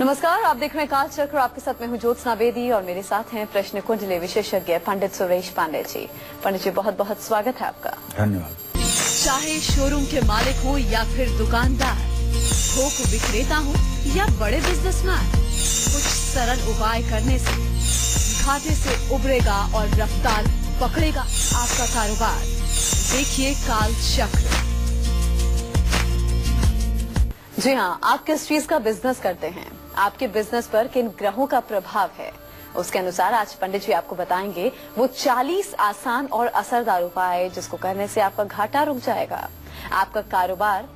नमस्कार, आप देख रहे हैं काल चक्र। आपके साथ मैं हूं ज्योत्सना बेदी और मेरे साथ हैं प्रश्न कुंडली विशेषज्ञ पंडित सुरेश पांडे जी। पंडित जी, बहुत बहुत स्वागत है आपका। धन्यवाद। चाहे शोरूम के मालिक हो या फिर दुकानदार, थोक विक्रेता हो या बड़े बिजनेसमैन, कुछ सरल उपाय करने से घाटे से उबरेगा और रफ्तार पकड़ेगा आपका कारोबार। देखिए काल चक्र। जी हाँ, आप किस चीज का बिजनेस करते हैं, आपके बिजनेस पर किन ग्रहों का प्रभाव है, उसके अनुसार आज पंडित जी आपको बताएंगे वो 40 आसान और असरदार उपाय जिसको करने से आपका घाटा रुक जाएगा, आपका कारोबार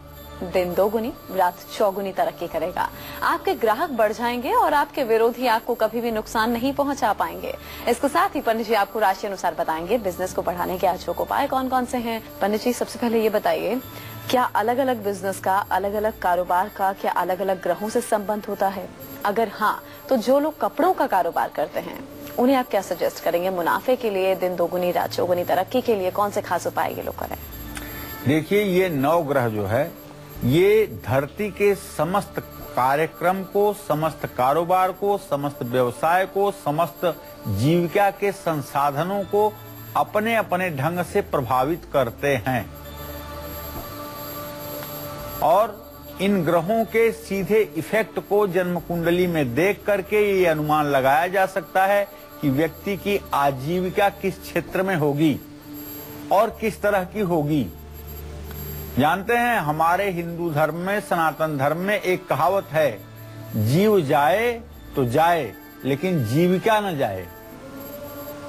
दिन दोगुनी रात चौगुनी तरक्की करेगा, आपके ग्राहक बढ़ जाएंगे और आपके विरोधी आपको कभी भी नुकसान नहीं पहुंचा पाएंगे। इसके साथ ही पंडित जी आपको राशि अनुसार बताएंगे बिजनेस को बढ़ाने के अचूक उपाय कौन कौन से हैं। पंडित जी, सबसे पहले ये बताइए, क्या अलग अलग बिजनेस का, अलग अलग कारोबार का क्या अलग अलग ग्रहों से संबंध होता है? अगर हाँ, तो जो लोग कपड़ों का कारोबार करते हैं उन्हें आप क्या सजेस्ट करेंगे मुनाफे के लिए, दिन दोगुनी रात चौगुनी तरक्की के लिए? कौन से खास उपाय ये लोग करें? देखिए, ये 9 ग्रह जो है ये धरती के समस्त कार्यक्रम को, समस्त कारोबार को, समस्त व्यवसाय को, समस्त जीविका के संसाधनों को अपने अपने ढंग से प्रभावित करते हैं और इन ग्रहों के सीधे इफेक्ट को जन्म कुंडली में देख करके ये अनुमान लगाया जा सकता है कि व्यक्ति की आजीविका किस क्षेत्र में होगी और किस तरह की होगी। जानते हैं, हमारे हिंदू धर्म में, सनातन धर्म में एक कहावत है, जीव जाए तो जाए लेकिन जीविका न जाए।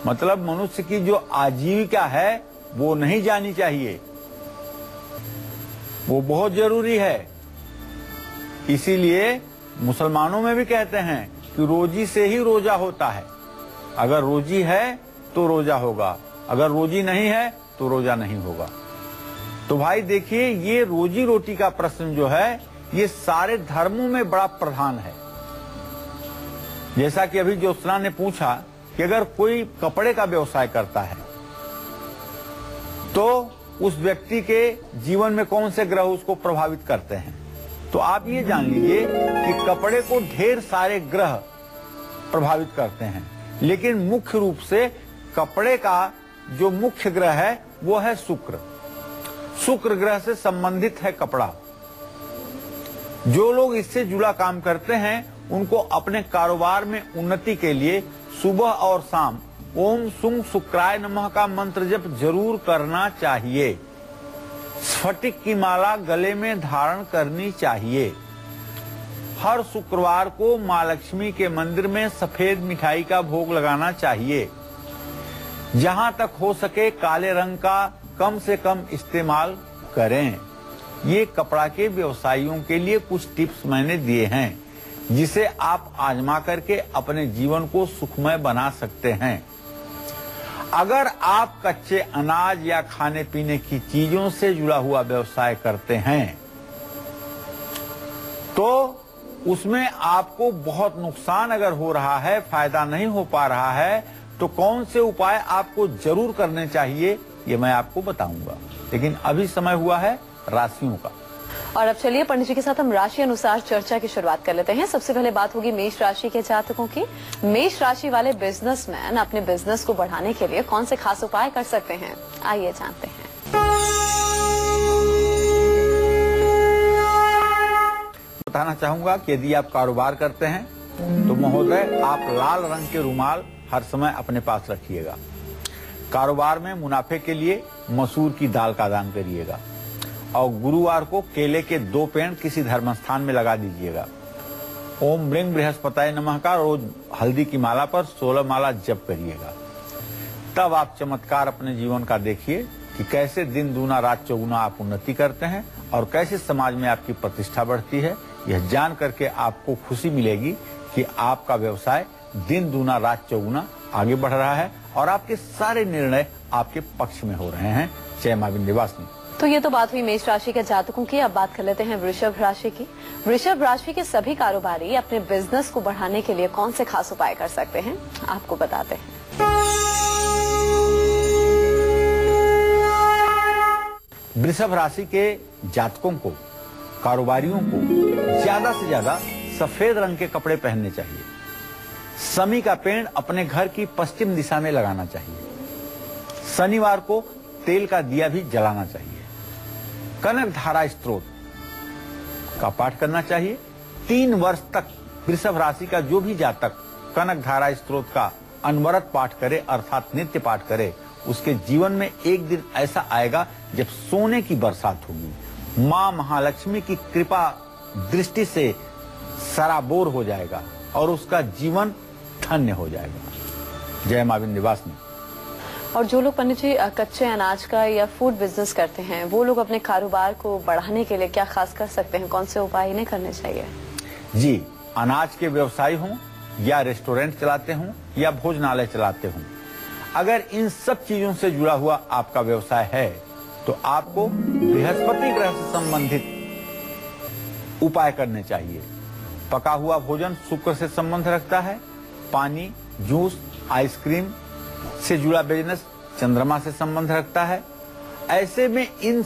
मतलब मनुष्य की जो आजीविका है वो नहीं जानी चाहिए, वो बहुत जरूरी है। इसीलिए मुसलमानों में भी कहते हैं कि रोजी से ही रोजा होता है। अगर रोजी है तो रोजा होगा, अगर रोजी नहीं है तो रोजा नहीं होगा। तो भाई देखिए, ये रोजी रोटी का प्रश्न जो है ये सारे धर्मों में बड़ा प्रधान है। जैसा कि अभी ज्योत्सना ने पूछा कि अगर कोई कपड़े का व्यवसाय करता है तो उस व्यक्ति के जीवन में कौन से ग्रह उसको प्रभावित करते हैं, तो आप ये जान लीजिए कि कपड़े को ढेर सारे ग्रह प्रभावित करते हैं, लेकिन मुख्य रूप से कपड़े का जो मुख्य ग्रह है वो है शुक्र। शुक्र ग्रह से संबंधित है कपड़ा। जो लोग इससे जुड़ा काम करते हैं उनको अपने कारोबार में उन्नति के लिए सुबह और शाम ओम सुंग शुक्राय नमः का मंत्र जप जरूर करना चाहिए। स्फटिक की माला गले में धारण करनी चाहिए। हर शुक्रवार को माँ लक्ष्मी के मंदिर में सफेद मिठाई का भोग लगाना चाहिए। जहां तक हो सके काले रंग का कम से कम इस्तेमाल करें। ये कपड़ा के व्यवसायियों के लिए कुछ टिप्स मैंने दिए हैं जिसे आप आजमा करके अपने जीवन को सुखमय बना सकते हैं। अगर आप कच्चे अनाज या खाने पीने की चीजों से जुड़ा हुआ व्यवसाय करते हैं तो उसमें आपको बहुत नुकसान अगर हो रहा है, फायदा नहीं हो पा रहा है, तो कौन से उपाय आपको जरूर करने चाहिए ये मैं आपको बताऊंगा। लेकिन अभी समय हुआ है राशियों का। और अब चलिए पंडित जी के साथ हम राशि अनुसार चर्चा की शुरुआत कर लेते हैं। सबसे पहले बात होगी मेष राशि के जातकों की। मेष राशि वाले बिजनेसमैन अपने बिजनेस को बढ़ाने के लिए कौन से खास उपाय कर सकते हैं, आइए जानते हैं। बताना चाहूंगा कि यदि आप कारोबार करते हैं तो महोदय आप लाल रंग के रुमाल हर समय अपने पास रखिएगा। कारोबार में मुनाफे के लिए मसूर की दाल का दान करिएगा और गुरुवार को केले के 2 पेड़ किसी धर्म स्थान में लगा दीजिएगा। ओम ब्लिंग बृहस्पताय नमः का रोज हल्दी की माला पर 16 माला जप करिएगा। तब आप चमत्कार अपने जीवन का देखिए कि कैसे दिन दूना रात चौगुना आप उन्नति करते हैं और कैसे समाज में आपकी प्रतिष्ठा बढ़ती है। यह जान करके आपको खुशी मिलेगी कि आपका व्यवसाय दिन दूना रात चौगुना आगे बढ़ रहा है और आपके सारे निर्णय आपके पक्ष में हो रहे हैं। जय मां विंध्यवासिनी। तो ये तो बात हुई मेष राशि के जातकों की। अब बात कर लेते हैं वृषभ राशि की। वृषभ राशि के सभी कारोबारी अपने बिजनेस को बढ़ाने के लिए कौन से खास उपाय कर सकते हैं, आपको बताते हैं। वृषभ राशि के जातकों को, कारोबारियों को ज्यादा से ज्यादा सफेद रंग के कपड़े पहनने चाहिए। शमी का पेड़ अपने घर की पश्चिम दिशा में लगाना चाहिए। शनिवार को तेल का दिया भी जलाना चाहिए। कनक धारा स्तोत्र का पाठ करना चाहिए। 3 वर्ष तक वृषभ राशि का जो भी जातक कनक धारा स्तोत्र का अनवरत पाठ करे, अर्थात नित्य पाठ करे, उसके जीवन में एक दिन ऐसा आएगा जब सोने की बरसात होगी। मां महालक्ष्मी की कृपा दृष्टि से सराबोर हो जाएगा और उसका जीवन धन्य हो जाएगा। जय मां विंध्यवासिनी। और जो लोग पंडित जी कच्चे अनाज का या फूड बिजनेस करते हैं, वो लोग अपने कारोबार को बढ़ाने के लिए क्या खास कर सकते हैं? कौन से उपाय इन्हें करने चाहिए? जी, अनाज के व्यवसायी हों या रेस्टोरेंट चलाते हों या भोजनालय चलाते हों, अगर इन सब चीजों से जुड़ा हुआ आपका व्यवसाय है तो आपको बृहस्पति ग्रह से संबंधित उपाय करने चाहिए। पका हुआ भोजन शुक्र से संबंध रखता है। पानी, जूस, आइसक्रीम से जुड़ा बिजनेस चंद्रमा से संबंध रखता है। ऐसे में इन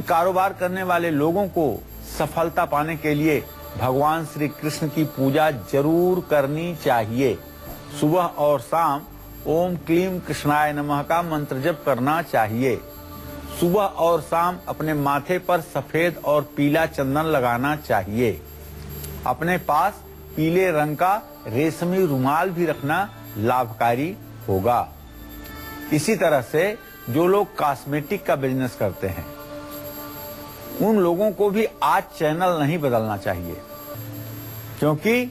कारोबार करने वाले लोगों को सफलता पाने के लिए भगवान श्री कृष्ण की पूजा जरूर करनी चाहिए। सुबह और शाम ओम क्लीम कृष्णाय नमः का मंत्र जप करना चाहिए। सुबह और शाम अपने माथे पर सफेद और पीला चंदन लगाना चाहिए। अपने पास पीले रंग का रेशमी रुमाल भी रखना लाभकारी होगा। इसी तरह से जो लोग कॉस्मेटिक का बिजनेस करते हैं, उन लोगों को भी आज चैनल नहीं बदलना चाहिए, क्योंकि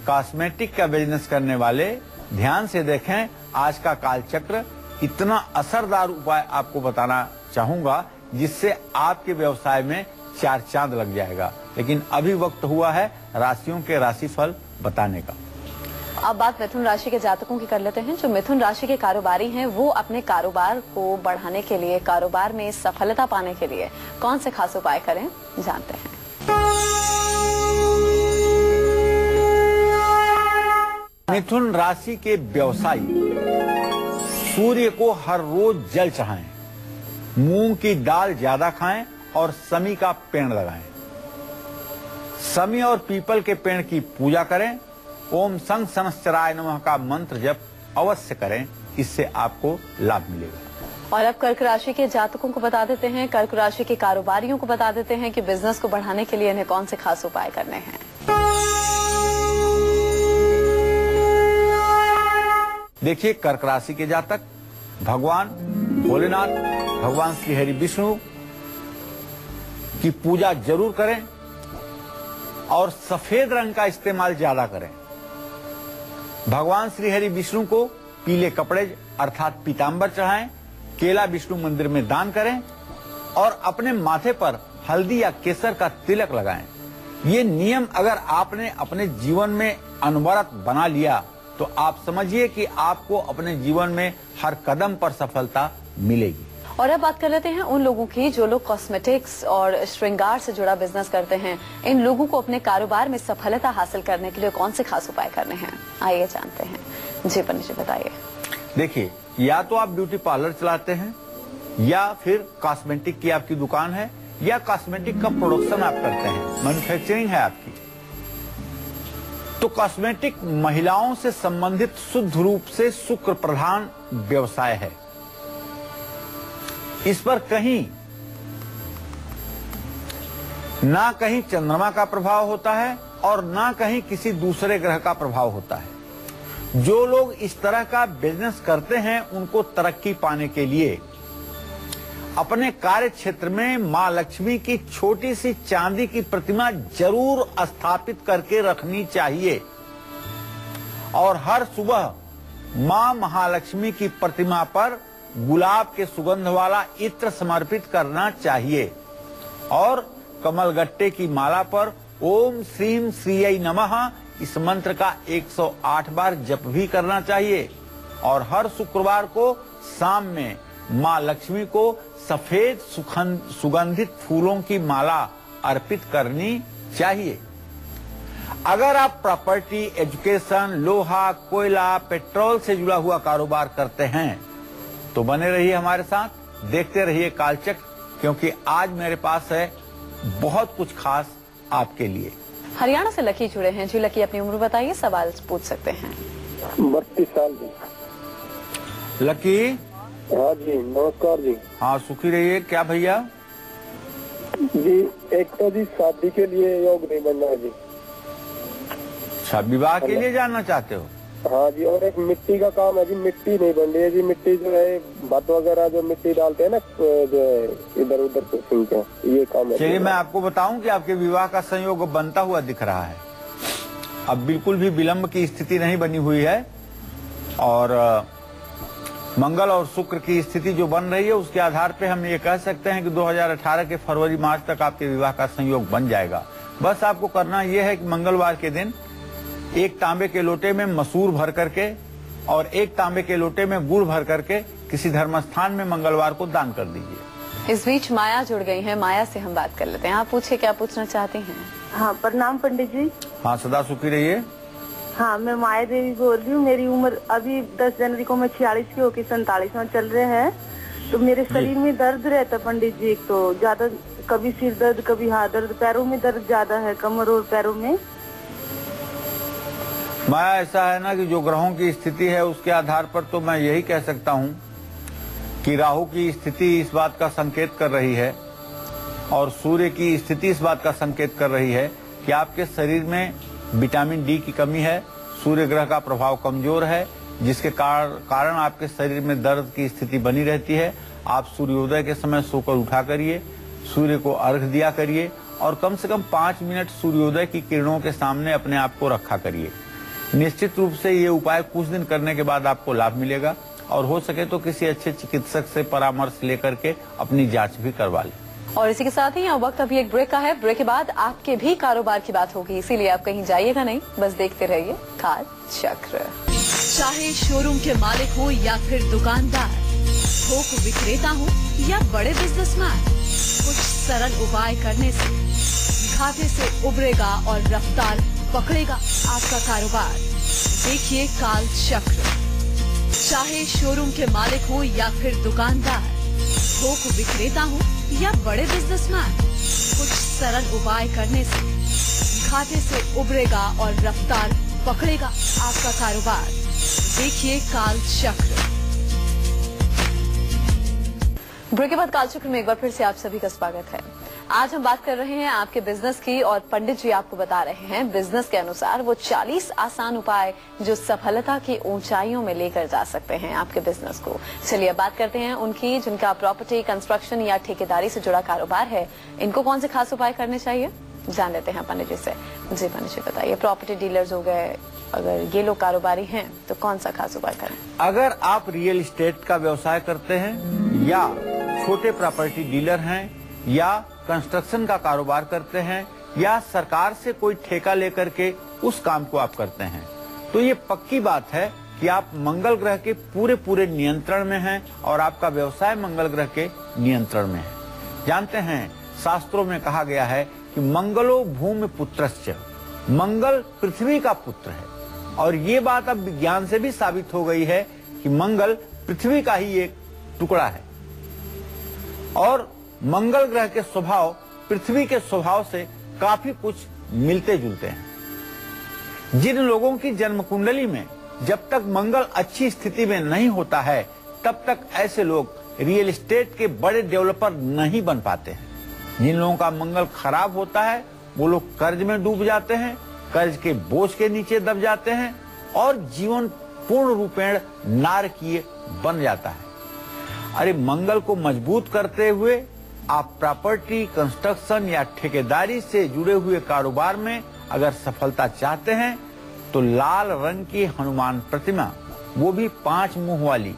कॉस्मेटिक का बिजनेस करने वाले ध्यान से देखें। आज का कालचक्र इतना असरदार उपाय आपको बताना चाहूंगा जिससे आपके व्यवसाय में 4 चांद लग जाएगा। लेकिन अभी वक्त हुआ है राशियों के राशिफल बताने का। अब बात मिथुन राशि के जातकों की कर लेते हैं। जो मिथुन राशि के कारोबारी हैं, वो अपने कारोबार को बढ़ाने के लिए, कारोबार में सफलता पाने के लिए कौन से खास उपाय करें, जानते हैं। मिथुन राशि के व्यवसायी सूर्य को हर रोज जल चढ़ाएं, मूंग की दाल ज्यादा खाएं और शमी का पेड़ लगाएं। शमी और पीपल के पेड़ की पूजा करें। ओम संग सनश्चराय नमः का मंत्र जप अवश्य करें, इससे आपको लाभ मिलेगा। और अब कर्क राशि के जातकों को बता देते हैं, कर्क राशि के कारोबारियों को बता देते हैं कि बिजनेस को बढ़ाने के लिए इन्हें कौन से खास उपाय करने हैं। देखिए, कर्क राशि के जातक भगवान भोलेनाथ, भगवान श्री हरि विष्णु की पूजा जरूर करें और सफेद रंग का इस्तेमाल ज्यादा करें। भगवान श्री हरि विष्णु को पीले कपड़े अर्थात पीतांबर चढ़ाएं, केला विष्णु मंदिर में दान करें और अपने माथे पर हल्दी या केसर का तिलक लगाएं। ये नियम अगर आपने अपने जीवन में अनवरत बना लिया तो आप समझिए कि आपको अपने जीवन में हर कदम पर सफलता मिलेगी। और अब बात कर लेते हैं उन लोगों की जो लोग कॉस्मेटिक्स और श्रृंगार से जुड़ा बिजनेस करते हैं। इन लोगों को अपने कारोबार में सफलता हासिल करने के लिए कौन से खास उपाय करने हैं, आइए जानते हैं। जी पंडित जी बताइए। देखिए, या तो आप ब्यूटी पार्लर चलाते हैं या फिर कॉस्मेटिक की आपकी दुकान है या कॉस्मेटिक का प्रोडक्शन आप करते हैं, मैन्युफैक्चरिंग है आपकी, तो कॉस्मेटिक महिलाओं से संबंधित शुद्ध रूप से शुक्र प्रधान व्यवसाय है। इस पर कहीं ना कहीं चंद्रमा का प्रभाव होता है और ना कहीं किसी दूसरे ग्रह का प्रभाव होता है। जो लोग इस तरह का बिजनेस करते हैं उनको तरक्की पाने के लिए अपने कार्य क्षेत्र में मां लक्ष्मी की छोटी सी चांदी की प्रतिमा जरूर स्थापित करके रखनी चाहिए और हर सुबह मां महालक्ष्मी की प्रतिमा पर गुलाब के सुगंध वाला इत्र समर्पित करना चाहिए और कमलगट्टे की माला पर ओम श्रीम श्रीयै नमः इस मंत्र का 108 बार जप भी करना चाहिए और हर शुक्रवार को शाम में मां लक्ष्मी को सफेद सुगंधित फूलों की माला अर्पित करनी चाहिए। अगर आप प्रॉपर्टी, एजुकेशन, लोहा, कोयला, पेट्रोल से जुड़ा हुआ कारोबार करते हैं तो बने रहिए हमारे साथ, देखते रहिए कालचक्र, क्योंकि आज मेरे पास है बहुत कुछ खास आपके लिए। हरियाणा से लकी जुड़े हैं जी। लकी, अपनी उम्र बताइए, सवाल पूछ सकते हैं। 32 साल जी। लकी, हाँ जी, नमस्कार जी। हाँ, सुखी रहिए। क्या भैया जी, एक तो जी शादी के लिए योग नहीं बनना है जी। अच्छा, विवाह के लिए जानना चाहते हो? हाँ जी, और एक मिट्टी का काम है जी, मिट्टी नहीं बन रही है जी। मिट्टी जो है भात वगैरह जो मिट्टी डालते हैं ना, जो इधर उधर को सिंकते हैं, ये काम है। चलिए मैं आपको बताऊं कि आपके विवाह का संयोग बनता हुआ दिख रहा है। अब बिल्कुल भी विलंब की स्थिति नहीं बनी हुई है, और मंगल और शुक्र की स्थिति जो बन रही है उसके आधार पे हम ये कह सकते हैं कि 2018 के फरवरी मार्च तक आपके विवाह का संयोग बन जाएगा। बस आपको करना यह है कि मंगलवार के दिन एक तांबे के लोटे में मसूर भर करके और एक तांबे के लोटे में गुड़ भर करके किसी धर्म स्थान में मंगलवार को दान कर दीजिए। इस बीच माया जुड़ गई है, माया से हम बात कर लेते हैं। आप पूछिए, क्या पूछना चाहती हैं? हाँ, प्रणाम पंडित जी। हाँ, सदा सुखी रहिए। हाँ, मैं माया देवी बोल रही हूँ। मेरी उम्र अभी 10 जनवरी को मैं 46 की होकर 47 में चल रहे हैं। तो मेरे शरीर में दर्द रहता पंडित जी, एक तो ज्यादा, कभी सिर दर्द, कभी हाथ दर्द, पैरों में दर्द ज्यादा है, कमर और पैरों में। माया, ऐसा है ना कि जो ग्रहों की स्थिति है उसके आधार पर तो मैं यही कह सकता हूँ कि राहु की स्थिति इस बात का संकेत कर रही है और सूर्य की स्थिति इस बात का संकेत कर रही है कि आपके शरीर में विटामिन डी की कमी है। सूर्य ग्रह का प्रभाव कमजोर है, जिसके कारण आपके शरीर में दर्द की स्थिति बनी रहती है। आप सूर्योदय के समय सोकर उठा करिए, सूर्य को अर्घ्य दिया करिए और कम से कम 5 मिनट सूर्योदय की किरणों के सामने अपने आप को रखा करिए। निश्चित रूप से ये उपाय कुछ दिन करने के बाद आपको लाभ मिलेगा, और हो सके तो किसी अच्छे चिकित्सक से परामर्श लेकर के अपनी जांच भी करवा लें। और इसी के साथ ही यहाँ वक्त अभी एक ब्रेक का है। ब्रेक के बाद आपके भी कारोबार की बात होगी, इसीलिए आप कहीं जाइएगा नहीं, बस देखते रहिए काल चक्र। चाहे शोरूम के मालिक हो या फिर दुकानदार, थोक विक्रेता हो या बड़े बिजनेसमैन, कुछ सरल उपाय करने से घाटे से उबरेगा और रफ्तार पकड़ेगा आपका कारोबार। देखिए काल चक्र। चाहे शोरूम के मालिक हो या फिर दुकानदार, थोक विक्रेता हो या बड़े बिजनेसमैन, कुछ सरल उपाय करने से घाटे से उबरेगा और रफ्तार पकड़ेगा आपका कारोबार। देखिए काल चक्र। ब्रेक के बाद काल चक्र में एक बार फिर से आप सभी का स्वागत है। आज हम बात कर रहे हैं आपके बिजनेस की, और पंडित जी आपको बता रहे हैं बिजनेस के अनुसार वो 40 आसान उपाय जो सफलता की ऊंचाइयों में लेकर जा सकते हैं आपके बिजनेस को। चलिए अब बात करते हैं उनकी जिनका प्रॉपर्टी, कंस्ट्रक्शन या ठेकेदारी से जुड़ा कारोबार है। इनको कौन से खास उपाय करने चाहिए, जान लेते हैं पंडित जी से। जी पंडित जी बताइए, प्रॉपर्टी डीलर्स हो गए, अगर ये लोग कारोबारी हैं तो कौन सा खास उपाय करें? अगर आप रियल एस्टेट का व्यवसाय करते हैं या छोटे प्रॉपर्टी डीलर हैं या कंस्ट्रक्शन का कारोबार करते हैं या सरकार से कोई ठेका लेकर के उस काम को आप करते हैं, तो ये पक्की बात है कि आप मंगल ग्रह के पूरे नियंत्रण में हैं और आपका व्यवसाय मंगल ग्रह के नियंत्रण में है। जानते हैं, शास्त्रों में कहा गया है कि मंगलो भूमि पुत्रश्च, मंगल पृथ्वी का पुत्र है, और ये बात अब विज्ञान से भी साबित हो गई है कि मंगल पृथ्वी का ही एक टुकड़ा है, और मंगल ग्रह के स्वभाव पृथ्वी के स्वभाव से काफी कुछ मिलते जुलते हैं। जिन लोगों की जन्म कुंडली में जब तक मंगल अच्छी स्थिति में नहीं होता है, तब तक ऐसे लोग रियल एस्टेट के बड़े डेवलपर नहीं बन पाते हैं। जिन लोगों का मंगल खराब होता है वो लोग कर्ज में डूब जाते हैं, कर्ज के बोझ के नीचे दब जाते हैं और जीवन पूर्ण रूपेण नारकीय बन जाता है। अरे मंगल को मजबूत करते हुए आप प्रॉपर्टी, कंस्ट्रक्शन या ठेकेदारी से जुड़े हुए कारोबार में अगर सफलता चाहते हैं तो लाल रंग की हनुमान प्रतिमा, वो भी 5 मुंह वाली,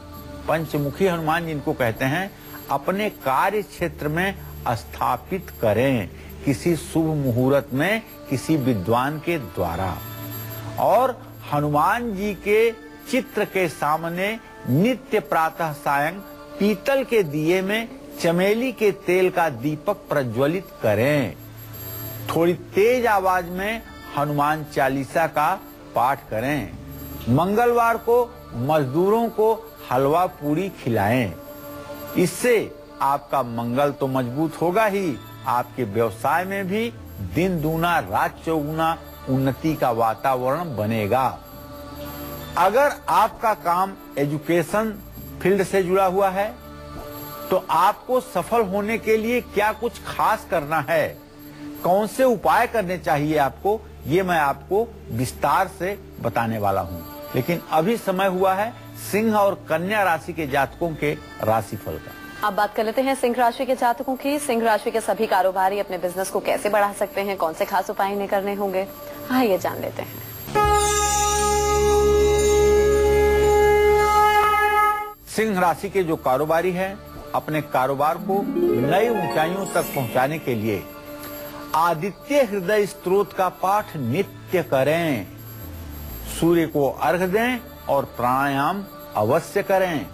पंचमुखी हनुमान जिनको कहते हैं, अपने कार्य क्षेत्र में स्थापित करें किसी शुभ मुहूर्त में किसी विद्वान के द्वारा। और हनुमान जी के चित्र के सामने नित्य प्रातः सायं पीतल के दिए में चमेली के तेल का दीपक प्रज्वलित करें। थोड़ी तेज आवाज में हनुमान चालीसा का पाठ करें। मंगलवार को मजदूरों को हलवा पूरी खिलाएं। इससे आपका मंगल तो मजबूत होगा ही, आपके व्यवसाय में भी दिन दूना रात चौगुना उन्नति का वातावरण बनेगा। अगर आपका काम एजुकेशन फील्ड से जुड़ा हुआ है तो आपको सफल होने के लिए क्या कुछ खास करना है, कौन से उपाय करने चाहिए आपको, ये मैं आपको विस्तार से बताने वाला हूँ। लेकिन अभी समय हुआ है सिंह और कन्या राशि के जातकों के राशिफल का। अब बात कर लेते हैं सिंह राशि के जातकों की। सिंह राशि के सभी कारोबारी अपने बिजनेस को कैसे बढ़ा सकते हैं, कौन से खास उपाय इन्हें करने होंगे, आइए जान लेते हैं। सिंह राशि के जो कारोबारी हैं अपने कारोबार को नई ऊंचाइयों तक पहुंचाने के लिए आदित्य हृदय स्तोत्र का पाठ नित्य करें, सूर्य को अर्घ दें और प्राणायाम अवश्य करें।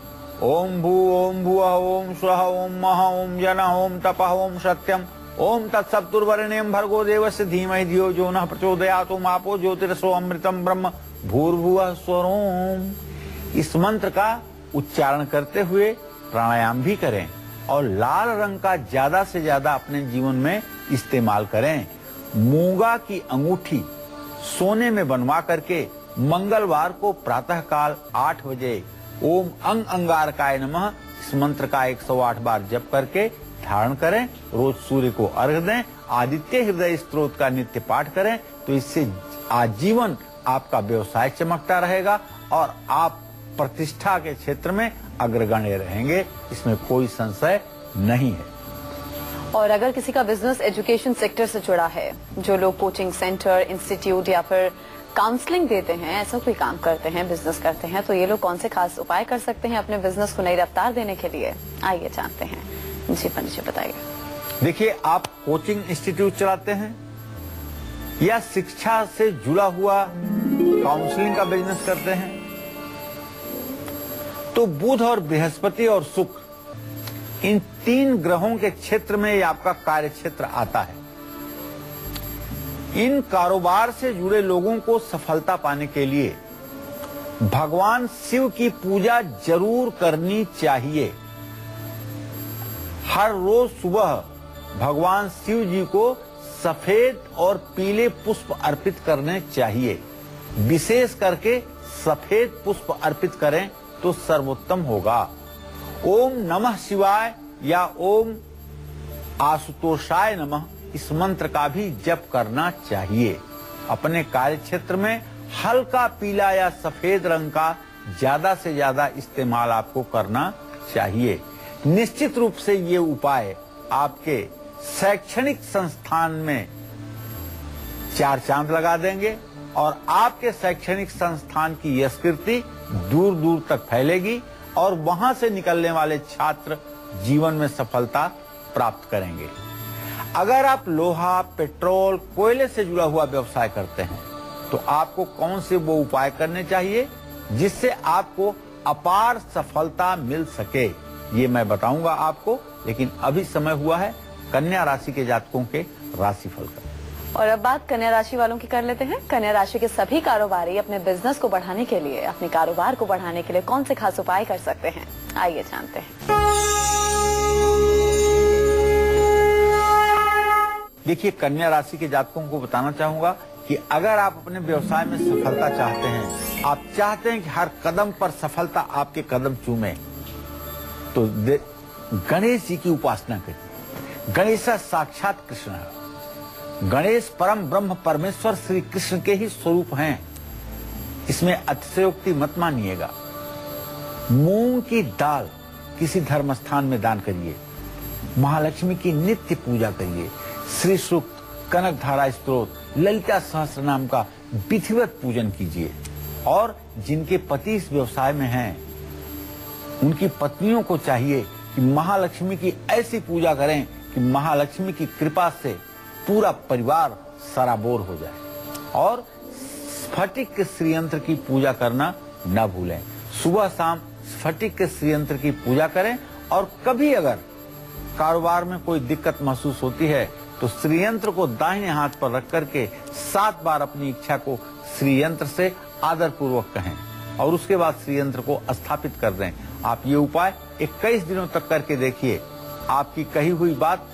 ओम भुवः ओम स्वः ओम महः ओम जनः ओम तपः ओम सत्यम ओम तत्सवितुर्वरेण्यं भर्गो देवस्य धीमहि धियो यो नः प्रचोदयात्। ओम आपो ज्योतिरसो अमृतम ब्रह्म भूर्भुवः स्वः ओम। इस मंत्र का उच्चारण करते हुए प्राणायाम भी करें और लाल रंग का ज्यादा से ज्यादा अपने जीवन में इस्तेमाल करें। मूंगा की अंगूठी सोने में बनवा करके मंगलवार को प्रातः काल 8 बजे ओम अंग अंगारकाय नमः इस मंत्र का 108 बार जप करके धारण करें। रोज सूर्य को अर्घ दें, आदित्य हृदय स्तोत्र का नित्य पाठ करें, तो इससे आजीवन आपका व्यवसाय चमकता रहेगा और आप प्रतिष्ठा के क्षेत्र में अग्रगण्य रहेंगे, इसमें कोई संशय नहीं है। और अगर किसी का बिजनेस एजुकेशन सेक्टर से जुड़ा है, जो लोग कोचिंग सेंटर, इंस्टीट्यूट या फिर काउंसलिंग देते हैं, ऐसा कोई काम करते हैं, बिजनेस करते हैं, तो ये लोग कौन से खास उपाय कर सकते हैं अपने बिजनेस को नई रफ्तार देने के लिए, आइए जानते हैं। जी पंडित जी बताइए। देखिए, आप कोचिंग इंस्टीट्यूट चलाते हैं या शिक्षा से जुड़ा हुआ काउंसलिंग का बिजनेस करते हैं, तो बुध और बृहस्पति और शुक्र इन 3 ग्रहों के क्षेत्र में आपका कार्य क्षेत्र आता है। इन कारोबार से जुड़े लोगों को सफलता पाने के लिए भगवान शिव की पूजा जरूर करनी चाहिए। हर रोज सुबह भगवान शिव जी को सफेद और पीले पुष्प अर्पित करने चाहिए। विशेष करके सफेद पुष्प अर्पित करें तो सर्वोत्तम होगा। ओम नमः शिवाय या ओम आशुतोषाय नमः इस मंत्र का भी जप करना चाहिए। अपने कार्य क्षेत्र में हल्का पीला या सफेद रंग का ज्यादा से ज्यादा इस्तेमाल आपको करना चाहिए। निश्चित रूप से ये उपाय आपके शैक्षणिक संस्थान में 4 चांद लगा देंगे और आपके शैक्षणिक संस्थान की यशकीर्ति दूर दूर तक फैलेगी और वहां से निकलने वाले छात्र जीवन में सफलता प्राप्त करेंगे। अगर आप लोहा, पेट्रोल, कोयले से जुड़ा हुआ व्यवसाय करते हैं तो आपको कौन से वो उपाय करने चाहिए जिससे आपको अपार सफलता मिल सके, ये मैं बताऊंगा आपको। लेकिन अभी समय हुआ है कन्या राशि के जातकों के राशिफल का। और अब बात कन्या राशि वालों की कर लेते हैं। कन्या राशि के सभी कारोबारी अपने बिजनेस को बढ़ाने के लिए, अपने कारोबार को बढ़ाने के लिए कौन से खास उपाय कर सकते हैं, आइए जानते हैं। देखिए, कन्या राशि के जातकों को बताना चाहूंगा कि अगर आप अपने व्यवसाय में सफलता चाहते हैं, आप चाहते हैं कि हर कदम पर सफलता आपके कदम चूमे, तो गणेश जी की उपासना करिए। गणेश साक्षात कृष्ण है। गणेश परम ब्रह्म परमेश्वर श्री कृष्ण के ही स्वरूप हैं, इसमें अतिशयोक्ति मत मानिएगा। मूंग की दाल किसी धर्म स्थान में दान करिए। महालक्ष्मी की नित्य पूजा करिए। श्री सूक्त, कनक धारा स्तोत्र, ललिता सहस्त्र नाम का विधिवत पूजन कीजिए। और जिनके पति इस व्यवसाय में हैं, उनकी पत्नियों को चाहिए कि महालक्ष्मी की ऐसी पूजा करें कि महालक्ष्मी की कृपा से पूरा परिवार सराबोर हो जाए। और स्फटिक के श्रीयंत्र की पूजा करना न भूलें। सुबह शाम स्फटिक के श्रीयंत्र की पूजा करें। और कभी अगर कारोबार में कोई दिक्कत महसूस होती है तो श्रीयंत्र को दाहिने हाथ पर रख करके 7 बार अपनी इच्छा को श्रीयंत्र से आदर पूर्वक कहें और उसके बाद श्रीयंत्र को स्थापित कर दें। आप ये उपाय 21 दिनों तक करके देखिए, आपकी कही हुई बात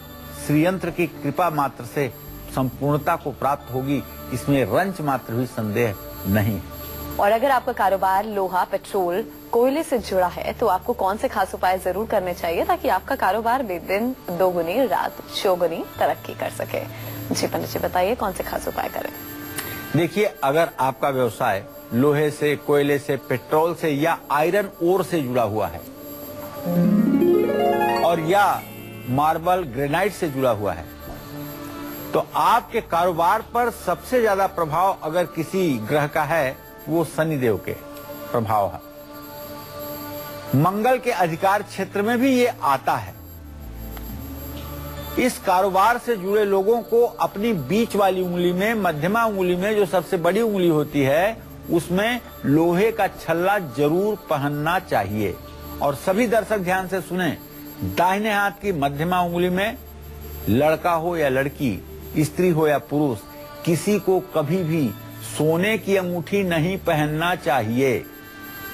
श्रीयंत्र की कृपा मात्र से संपूर्णता को प्राप्त होगी, इसमें रंच मात्र भी संदेह नहीं है। और अगर आपका कारोबार लोहा, पेट्रोल, कोयले से जुड़ा है तो आपको कौन से खास उपाय जरूर करने चाहिए ताकि आपका कारोबार दिन दोगुनी रात चौगुनी तरक्की कर सके? जी पंडित जी बताइए, कौन से खास उपाय करें? देखिए, अगर आपका व्यवसाय लोहे से, कोयले से, पेट्रोल से या आयरन ओर से जुड़ा हुआ है और या मार्बल, ग्रेनाइट से जुड़ा हुआ है, तो आपके कारोबार पर सबसे ज्यादा प्रभाव अगर किसी ग्रह का है वो शनिदेव के प्रभाव है। मंगल के अधिकार क्षेत्र में भी ये आता है। इस कारोबार से जुड़े लोगों को अपनी बीच वाली उंगली में, मध्यमा उंगली में जो सबसे बड़ी उंगली होती है, उसमें लोहे का छल्ला जरूर पहनना चाहिए। और सभी दर्शक ध्यान से सुने, दाहिने हाथ की मध्यमा उंगली में लड़का हो या लड़की, स्त्री हो या पुरुष, किसी को कभी भी सोने की अंगूठी नहीं पहनना चाहिए।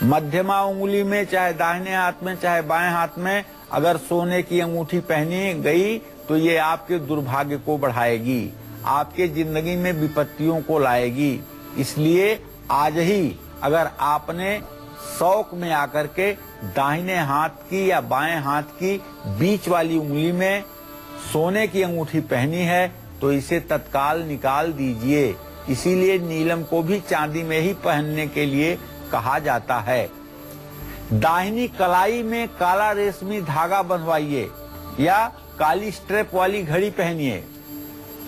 मध्यमा उंगली में, चाहे दाहिने हाथ में चाहे बाएं हाथ में, अगर सोने की अंगूठी पहनी गई तो ये आपके दुर्भाग्य को बढ़ाएगी, आपके जिंदगी में विपत्तियों को लाएगी। इसलिए आज ही अगर आपने शौक में आकर के दाहिने हाथ की या बाएं हाथ की बीच वाली उंगली में सोने की अंगूठी पहनी है तो इसे तत्काल निकाल दीजिए। इसीलिए नीलम को भी चांदी में ही पहनने के लिए कहा जाता है। दाहिनी कलाई में काला रेशमी धागा बंधवाइए या काली स्ट्रेप वाली घड़ी पहनिए।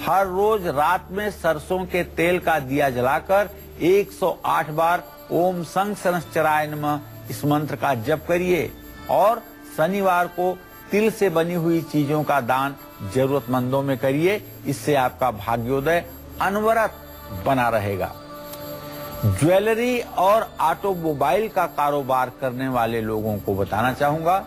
हर रोज रात में सरसों के तेल का दिया जलाकर 108 बार ओम संग शनश्चराय नमः इस मंत्र का जप करिए। और शनिवार को तिल से बनी हुई चीजों का दान जरूरतमंदों में करिए। इससे आपका भाग्योदय अनवरत बना रहेगा। ज्वेलरी और ऑटोमोबाइल का कारोबार करने वाले लोगों को बताना चाहूंगा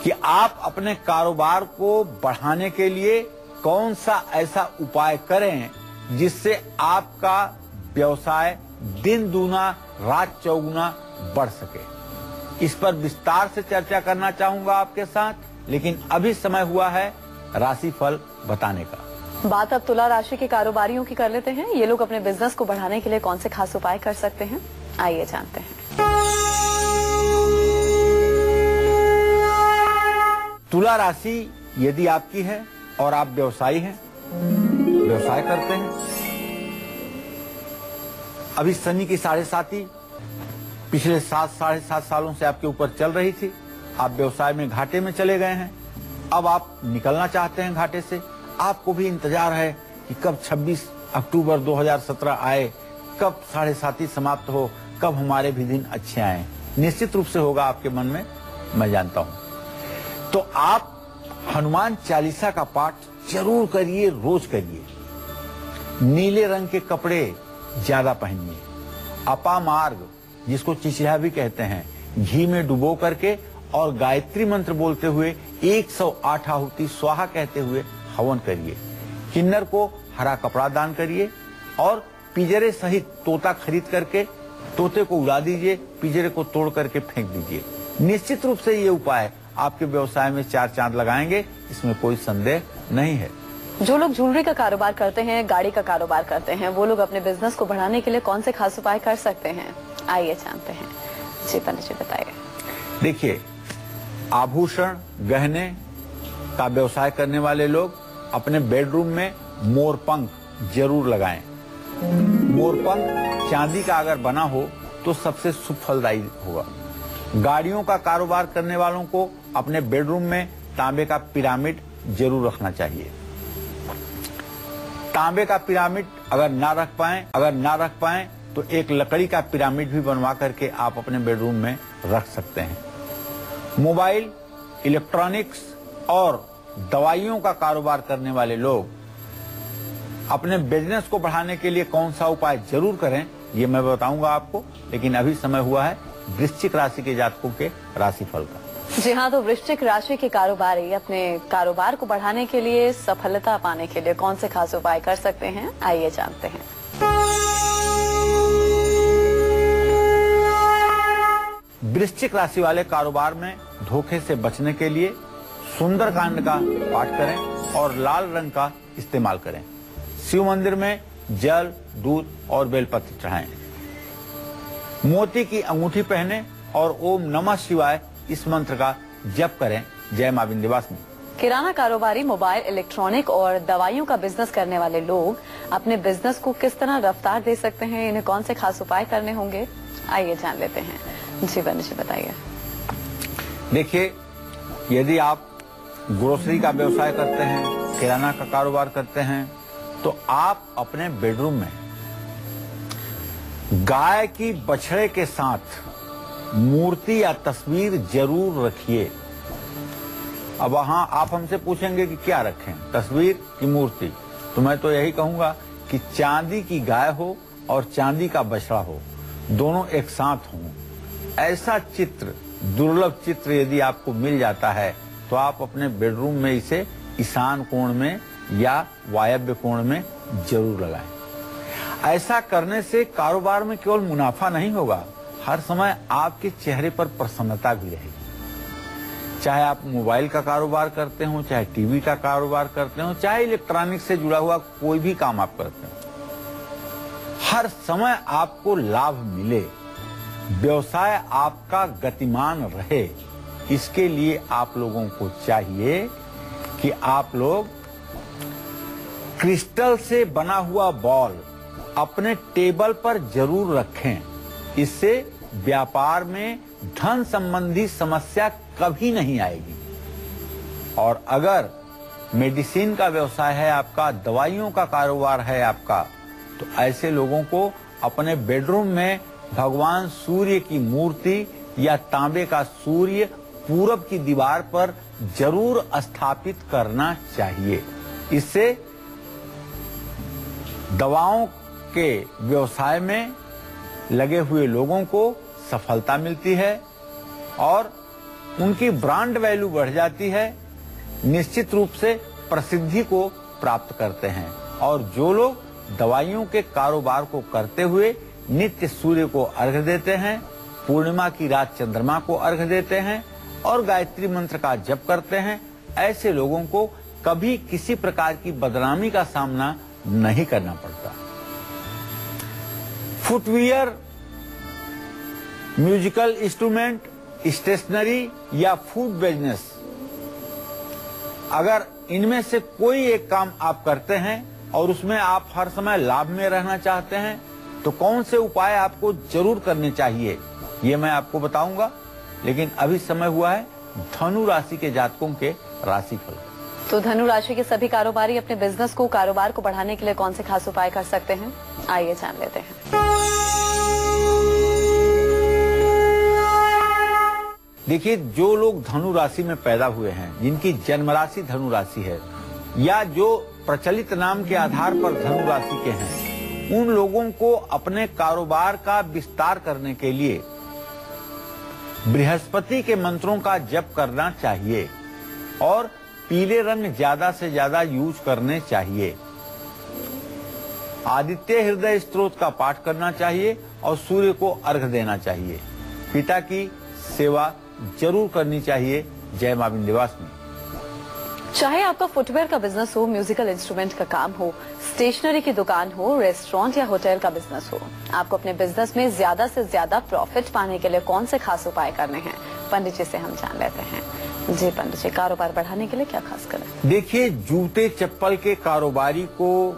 कि आप अपने कारोबार को बढ़ाने के लिए कौन सा ऐसा उपाय करें जिससे आपका व्यवसाय दिन दूना रात चौगुना बढ़ सके। इस पर विस्तार से चर्चा करना चाहूंगा आपके साथ, लेकिन अभी समय हुआ है राशिफल बताने का। बात अब तुला राशि के कारोबारियों की कर लेते हैं। ये लोग अपने बिजनेस को बढ़ाने के लिए कौन से खास उपाय कर सकते हैं, आइए जानते हैं। तुला राशि यदि आपकी है और आप व्यवसायी हैं, व्यवसाय करते हैं, अभी शनि की 7.5 पिछले 7-7.5 सालों से आपके ऊपर चल रही थी। आप व्यवसाय में घाटे में चले गए हैं। अब आप निकलना चाहते हैं घाटे से। आपको भी इंतजार है कि कब 26 अक्टूबर 2017 आए, कब 7.5 समाप्त हो, कब हमारे भी दिन अच्छे आए। निश्चित रूप से होगा आपके मन में, मैं जानता हूं। तो आप हनुमान चालीसा का पाठ जरूर करिए, रोज करिए। नीले रंग के कपड़े ज्यादा पहनिए। अपामार्ग, जिसको चिचिया भी कहते हैं, घी में डुबो करके और गायत्री मंत्र बोलते हुए 108 आहुति स्वाहा कहते हुए हवन करिए। किन्नर को हरा कपड़ा दान करिए और पिंजरे सहित तोता खरीद करके तोते को उड़ा दीजिए, पिंजरे को तोड़ करके फेंक दीजिए। निश्चित रूप से ये उपाय आपके व्यवसाय में 4 चांद लगाएंगे, इसमें कोई संदेह नहीं है। जो लोग ज्वेलरी का कारोबार करते हैं, गाड़ी का कारोबार करते हैं, वो लोग अपने बिजनेस को बढ़ाने के लिए कौन से खास उपाय कर सकते हैं, आइए जानते हैं। जी पंडित जी बताइए। देखिए, आभूषण गहने का व्यवसाय करने वाले लोग अपने बेडरूम में मोरपंख जरूर लगाएं। मोरपंख चांदी का अगर बना हो तो सबसे शुभ फलदायी होगा। गाड़ियों का कारोबार करने वालों को अपने बेडरूम में तांबे का पिरामिड जरूर रखना चाहिए। तांबे का पिरामिड अगर ना रख पाएं तो एक लकड़ी का पिरामिड भी बनवा करके आप अपने बेडरूम में रख सकते हैं। मोबाइल, इलेक्ट्रॉनिक्स और दवाइयों का कारोबार करने वाले लोग अपने बिजनेस को बढ़ाने के लिए कौन सा उपाय जरूर करें, ये मैं बताऊंगा आपको। लेकिन अभी समय हुआ है वृश्चिक राशि के जातकों के राशिफल का। जी हाँ, तो वृश्चिक राशि के कारोबारी अपने कारोबार को बढ़ाने के लिए, सफलता पाने के लिए कौन से खास उपाय कर सकते हैं, आइए जानते हैं। वृश्चिक राशि वाले कारोबार में धोखे से बचने के लिए सुंदरकांड का पाठ करें। और लाल रंग का इस्तेमाल करें। शिव मंदिर में जल, दूध और बेलपत्र चढ़ाएं। मोती की अंगूठी पहने और ओम नमः शिवाय इस मंत्र का जप करें। जय मां विंध्यवासिनी। किराना कारोबारी, मोबाइल, इलेक्ट्रॉनिक और दवाइयों का बिजनेस करने वाले लोग अपने बिजनेस को किस तरह रफ्तार दे सकते हैं, इन्हें कौन से खास उपाय करने होंगे, आइए जान लेते हैं। जी बंधु जी बताइए। देखिए, यदि आप ग्रोसरी का व्यवसाय करते हैं, किराना का कारोबार करते हैं, तो आप अपने बेडरूम में गाय की बछड़े के साथ मूर्ति या तस्वीर जरूर रखिए। अब वहां आप हमसे पूछेंगे कि क्या रखें, तस्वीर की मूर्ति, तो मैं तो यही कहूंगा कि चांदी की गाय हो और चांदी का बछड़ा हो, दोनों एक साथ हों। ऐसा चित्र, दुर्लभ चित्र यदि आपको मिल जाता है तो आप अपने बेडरूम में इसे ईशान कोण में या वायव्य कोण में जरूर लगाएं। ऐसा करने से कारोबार में केवल मुनाफा नहीं होगा, हर समय आपके चेहरे पर प्रसन्नता भी रहेगी। चाहे आप मोबाइल का कारोबार करते हो, चाहे टीवी का कारोबार करते हो, चाहे इलेक्ट्रॉनिक से जुड़ा हुआ कोई भी काम आप करते हो, हर समय आपको लाभ मिले, व्यवसाय आपका गतिमान रहे, इसके लिए आप लोगों को चाहिए कि आप लोग क्रिस्टल से बना हुआ बॉल अपने टेबल पर जरूर रखें। इससे व्यापार में धन संबंधी समस्या कभी नहीं आएगी। और अगर मेडिसिन का व्यवसाय है आपका, दवाइयों का कारोबार है आपका, तो ऐसे लोगों को अपने बेडरूम में भगवान सूर्य की मूर्ति या तांबे का सूर्य पूरब की दीवार पर जरूर स्थापित करना चाहिए। इससे दवाओं के व्यवसाय में लगे हुए लोगों को सफलता मिलती है और उनकी ब्रांड वैल्यू बढ़ जाती है, निश्चित रूप से प्रसिद्धि को प्राप्त करते हैं। और जो लोग दवाइयों के कारोबार को करते हुए नित्य सूर्य को अर्घ्य देते हैं, पूर्णिमा की रात चंद्रमा को अर्घ्य देते हैं और गायत्री मंत्र का जप करते हैं, ऐसे लोगों को कभी किसी प्रकार की बदनामी का सामना नहीं करना पड़ता। फुटवियर, म्यूजिकल इंस्ट्रूमेंट, स्टेशनरी या फूड बिजनेस, अगर इनमें से कोई एक काम आप करते हैं और उसमें आप हर समय लाभ में रहना चाहते हैं, तो कौन से उपाय आपको जरूर करने चाहिए, ये मैं आपको बताऊंगा। लेकिन अभी समय हुआ है धनु राशि के जातकों के राशिफल। तो धनु राशि के सभी कारोबारी अपने बिजनेस को, कारोबार को बढ़ाने के लिए कौन से खास उपाय कर सकते हैं, आइए जान लेते हैं। देखिए, जो लोग धनु राशि में पैदा हुए हैं, जिनकी जन्म राशि धनु राशि है या जो प्रचलित नाम के आधार पर धनु राशि के हैं, उन लोगों को अपने कारोबार का विस्तार करने के लिए बृहस्पति के मंत्रों का जप करना चाहिए और पीले रंग ज्यादा से ज्यादा यूज करने चाहिए। आदित्य हृदय स्तोत्र का पाठ करना चाहिए और सूर्य को अर्घ्य देना चाहिए। पिता की सेवा जरूर करनी चाहिए। जय मां विंध्यवासिनी। चाहे आपका फुटवेयर का बिजनेस हो, म्यूजिकल इंस्ट्रूमेंट का काम हो, स्टेशनरी की दुकान हो, रेस्टोरेंट या होटल का बिजनेस हो, आपको अपने बिजनेस में ज्यादा से ज्यादा प्रॉफिट पाने के लिए कौन से खास उपाय करने हैं, पंडित जी से हम जान लेते हैं। जी पंडित जी, कारोबार बढ़ाने के लिए क्या खास करें? देखिए, जूते चप्पल के कारोबारी को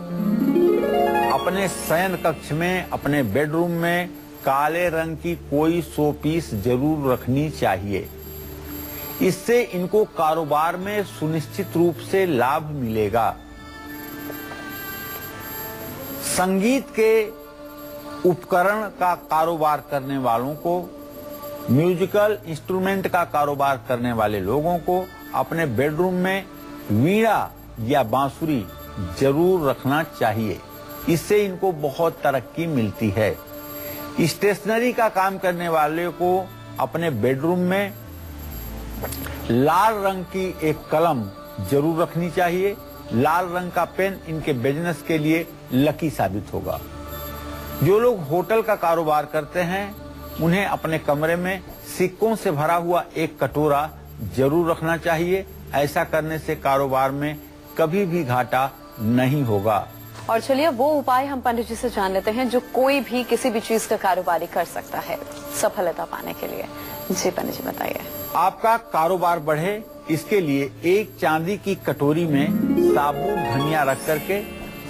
अपने शयन कक्ष में, अपने बेडरूम में काले रंग की कोई शो पीस जरूर रखनी चाहिए। इससे इनको कारोबार में सुनिश्चित रूप से लाभ मिलेगा। संगीत के उपकरण का कारोबार करने वालों को, म्यूजिकल इंस्ट्रूमेंट का कारोबार करने वाले लोगों को अपने बेडरूम में वीणा या बांसुरी जरूर रखना चाहिए। इससे इनको बहुत तरक्की मिलती है। स्टेशनरी का काम करने वाले को अपने बेडरूम में लाल रंग की एक कलम जरूर रखनी चाहिए। लाल रंग का पेन इनके बिजनेस के लिए लकी साबित होगा। जो लोग होटल का कारोबार करते हैं, उन्हें अपने कमरे में सिक्कों से भरा हुआ एक कटोरा जरूर रखना चाहिए। ऐसा करने से कारोबार में कभी भी घाटा नहीं होगा। और चलिए वो उपाय हम पंडित जी से जान लेते हैं जो कोई भी किसी भी चीज का कारोबारी कर सकता है सफलता पाने के लिए। जी पंडित जी बताइए। आपका कारोबार बढ़े इसके लिए एक चांदी की कटोरी में साबुत धनिया रख करके,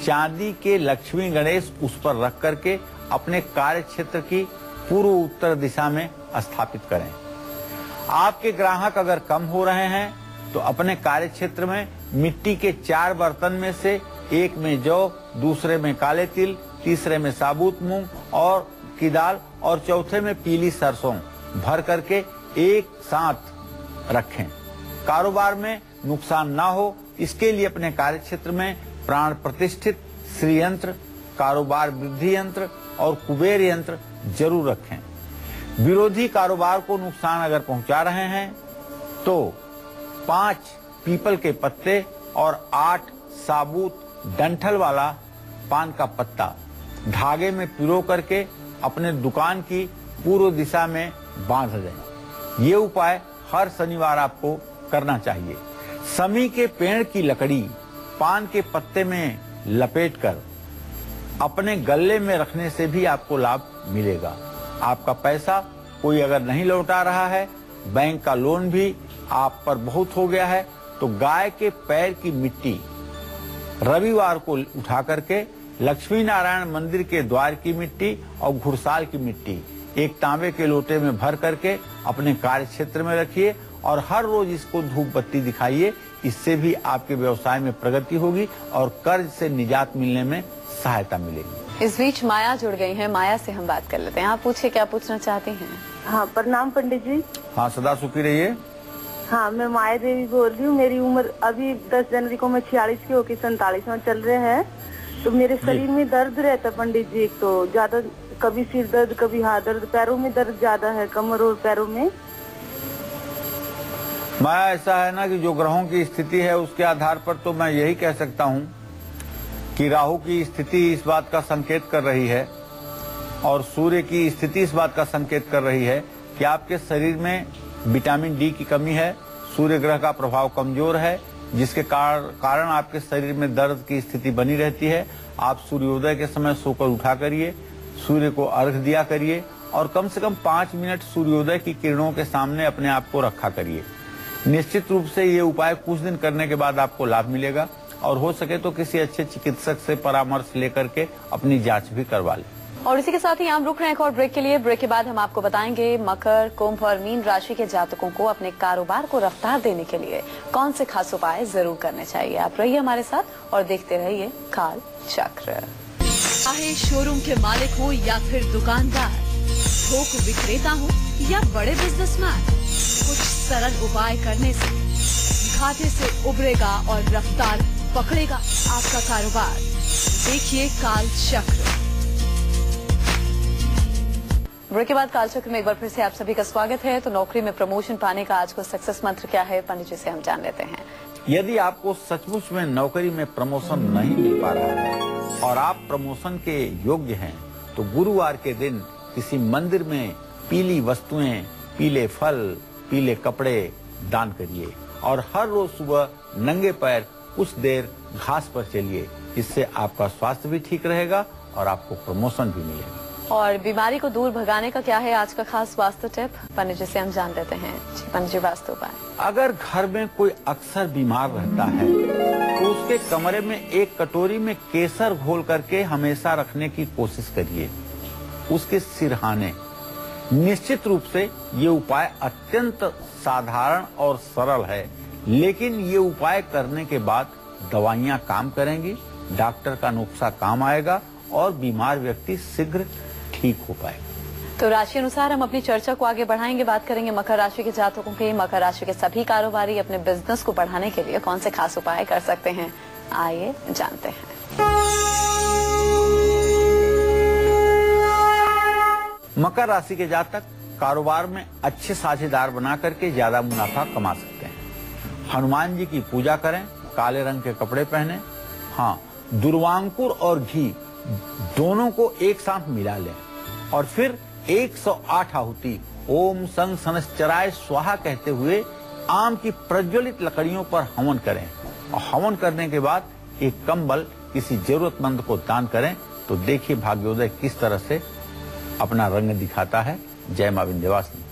चांदी के लक्ष्मी गणेश उस पर रख करके अपने कार्य क्षेत्र की पूर्व उत्तर दिशा में स्थापित करें। आपके ग्राहक अगर कम हो रहे हैं तो अपने कार्य क्षेत्र में मिट्टी के 4 बर्तन में से एक में जौ, दूसरे में काले तिल, तीसरे में साबुत मूंग और की दाल और चौथे में पीली सरसों भर करके एक साथ रखें। कारोबार में नुकसान ना हो इसके लिए अपने कार्य क्षेत्र में प्राण प्रतिष्ठित श्री यंत्र, कारोबार वृद्धि यंत्र और कुबेर यंत्र जरूर रखें। विरोधी कारोबार को नुकसान अगर पहुंचा रहे हैं तो 5 पीपल के पत्ते और 8 साबुत डंठल वाला पान का पत्ता धागे में पिरो करके अपने दुकान की पूर्व दिशा में बांध दें। ये उपाय हर शनिवार आपको करना चाहिए। समी के पेड़ की लकड़ी पान के पत्ते में लपेटकर अपने गले में रखने से भी आपको लाभ मिलेगा। आपका पैसा कोई अगर नहीं लौटा रहा है, बैंक का लोन भी आप पर बहुत हो गया है, तो गाय के पैर की मिट्टी रविवार को उठा करके लक्ष्मी नारायण मंदिर के द्वार की मिट्टी और घुड़साल की मिट्टी एक तांबे के लोटे में भर करके अपने कार्य क्षेत्र में रखिए और हर रोज इसको धूप बत्ती दिखाइए। इससे भी आपके व्यवसाय में प्रगति होगी और कर्ज से निजात मिलने में सहायता मिलेगी। इस बीच माया जुड़ गई है, माया से हम बात कर लेते हैं। आप पूछिए क्या पूछना चाहती हैं। हाँ प्रणाम पंडित जी। हाँ सदा सुखी रहिए। हाँ मैं माया देवी बोल रही हूँ। मेरी उम्र अभी 10 जनवरी को मैं 46 की होकर 47वां चल रहे हैं। तो मेरे शरीर में दर्द रहता है पंडित जी। एक तो ज्यादा, कभी सिर दर्द, कभी हाथ दर्द, पैरों में दर्द ज्यादा है, कमर और पैरों में। माया ऐसा है ना कि जो ग्रहों की स्थिति है उसके आधार पर तो मैं यही कह सकता हूँ कि राहु की स्थिति इस बात का संकेत कर रही है और सूर्य की स्थिति इस बात का संकेत कर रही है कि आपके शरीर में विटामिन डी की कमी है। सूर्य ग्रह का प्रभाव कमजोर है जिसके कारण आपके शरीर में दर्द की स्थिति बनी रहती है। आप सूर्योदय के समय सोकर उठा करिए, सूर्य को अर्घ दिया करिए और कम से कम 5 मिनट सूर्योदय की किरणों के सामने अपने आप को रखा करिए। निश्चित रूप से ये उपाय कुछ दिन करने के बाद आपको लाभ मिलेगा और हो सके तो किसी अच्छे चिकित्सक से परामर्श लेकर के अपनी जांच भी करवा लें। और इसी के साथ ही हम रुक रहे हैं एक और ब्रेक के लिए। ब्रेक के बाद हम आपको बताएंगे मकर, कुंभ और मीन राशि के जातकों को अपने कारोबार को रफ्तार देने के लिए कौन से खास उपाय जरूर करने चाहिए। आप रहिए हमारे साथ और देखते रहिए काल चक्र। चाहे शोरूम के मालिक हो या फिर दुकानदार, थोक विक्रेता हो या बड़े बिजनेसमैन, कुछ सरल उपाय करने से घाटे से उबरेगा और रफ्तार पकड़ेगा आपका कारोबार। देखिए काल चक्र। ब्रेक के बाद कालचक्र में एक बार फिर से आप सभी का स्वागत है। तो नौकरी में प्रमोशन पाने का आज को सक्सेस मंत्र क्या है, पंडित जी से हम जान लेते हैं। यदि आपको सचमुच में नौकरी में प्रमोशन नहीं मिल पा रहा है और आप प्रमोशन के योग्य हैं तो गुरुवार के दिन किसी मंदिर में पीली वस्तुएं, पीले फल, पीले कपड़े दान करिए और हर रोज सुबह नंगे पैर कुछ देर घास पर चलिए। इससे आपका स्वास्थ्य भी ठीक रहेगा और आपको प्रमोशन भी मिलेगा। और बीमारी को दूर भगाने का क्या है आज का खास वास्तु टिप, पंडित जी से हम जान लेते हैं। पंडित जी वास्तु उपाय। अगर घर में कोई अक्सर बीमार रहता है तो उसके कमरे में एक कटोरी में केसर घोल करके हमेशा रखने की कोशिश करिए, उसके सिरहाने। निश्चित रूप से ये उपाय अत्यंत साधारण और सरल है, लेकिन ये उपाय करने के बाद दवाइयाँ काम करेंगी, डॉक्टर का नुस्खा काम आएगा और बीमार व्यक्ति शीघ्र ठीक हो पाएगा। तो राशि अनुसार हम अपनी चर्चा को आगे बढ़ाएंगे। बात करेंगे मकर राशि के जातकों के। मकर राशि के सभी कारोबारी अपने बिजनेस को बढ़ाने के लिए कौन से खास उपाय कर सकते हैं, आइए जानते हैं। मकर राशि के जातक कारोबार में अच्छे साझेदार बना करके ज्यादा मुनाफा कमा सकते हैं। हनुमान जी की पूजा करें, काले रंग के कपड़े पहने। हाँ, दुर्वांकुर और घी दोनों को एक साथ मिला लें और फिर 108 आहुति ओम संग सनश्चराय स्वाहा कहते हुए आम की प्रज्वलित लकड़ियों पर हवन करें और हवन करने के बाद एक कंबल किसी जरूरतमंद को दान करें तो देखिए भाग्योदय किस तरह से अपना रंग दिखाता है। जय मां विंध्यवासिनी।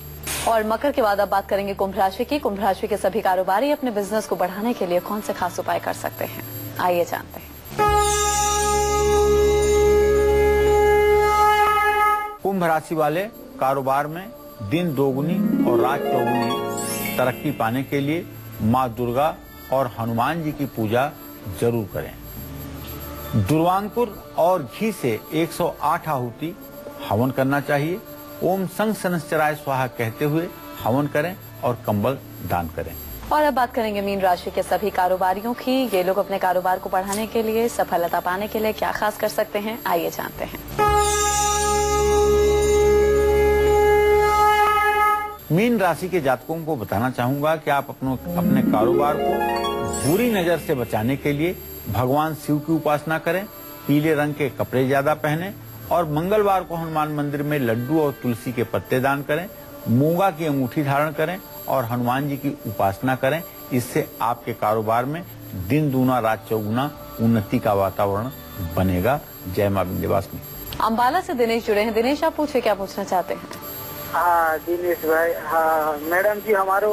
और मकर के बाद अब बात करेंगे कुंभ राशि की। कुंभ राशि के सभी कारोबारी अपने बिजनेस को बढ़ाने के लिए कौन से खास उपाय कर सकते हैं, आइए जानते हैं। कुंभ राशि वाले कारोबार में दिन दोगुनी और रात चौगुनी तरक्की पाने के लिए मां दुर्गा और हनुमान जी की पूजा जरूर करें। दुर्वांकुर और घी से 108 आहुति हवन करना चाहिए। ओम संग सनश्चराय स्वाहा कहते हुए हवन करें और कंबल दान करें। और अब बात करेंगे मीन राशि के सभी कारोबारियों की। ये लोग अपने कारोबार को बढ़ाने के लिए, सफलता पाने के लिए क्या खास कर सकते हैं, आइए जानते हैं। मीन राशि के जातकों को बताना चाहूंगा कि आप अपने कारोबार को बुरी नजर से बचाने के लिए भगवान शिव की उपासना करें, पीले रंग के कपड़े ज्यादा पहने और मंगलवार को हनुमान मंदिर में लड्डू और तुलसी के पत्ते दान करें, मूंगा की अंगूठी धारण करें और हनुमान जी की उपासना करें। इससे आपके कारोबार में दिन दूना रात चौगुना उन्नति का वातावरण बनेगा। जय मां विंध्यवासिनी। अंबाला से दिनेश जुड़े हैं। दिनेश, आप पूछे, क्या पूछना चाहते हैं? हाँ दिनेश भाई, हाँ मैडम जी, हमारे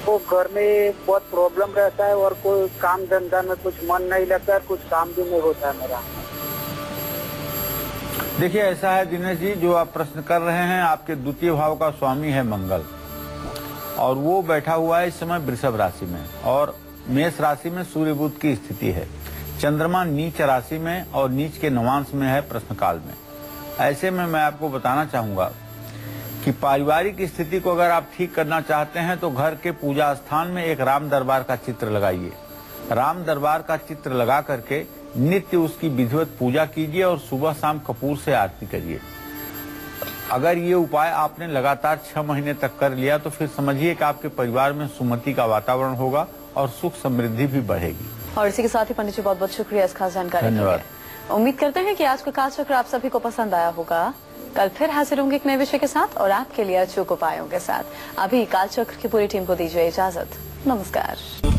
को घर में बहुत प्रॉब्लम रहता है और कोई काम धंधा में कुछ मन नहीं लगता है, कुछ काम भी नहीं होता है मेरा। देखिए ऐसा है दिनेश जी, जो आप प्रश्न कर रहे हैं, आपके द्वितीय भाव का स्वामी है मंगल और वो बैठा हुआ है इस समय वृषभ राशि में और मेष राशि में सूर्य बुध की स्थिति है। चंद्रमा नीच राशि में और नीच के नवांश में है प्रश्नकाल में। ऐसे में मैं आपको बताना चाहूंगा कि पारिवारिक स्थिति को अगर आप ठीक करना चाहते हैं तो घर के पूजा स्थान में एक राम दरबार का चित्र लगाइए। राम दरबार का चित्र लगा करके नित्य उसकी विधिवत पूजा कीजिए और सुबह शाम कपूर से आरती करिए। अगर ये उपाय आपने लगातार 6 महीने तक कर लिया तो फिर समझिए कि आपके परिवार में सुमति का वातावरण होगा और सुख समृद्धि भी बढ़ेगी। और इसी के साथ ही पंडित जी बहुत बहुत शुक्रिया इस खास जानकारी के लिए। उम्मीद करते हैं कि आज का कालचक्र आप सभी को पसंद आया होगा। कल फिर हाजिर होंगे एक नए विषय के साथ और आपके लिए अचूक उपायों के साथ। अभी कालचक्र की पूरी टीम को दीजिए इजाजत। नमस्कार।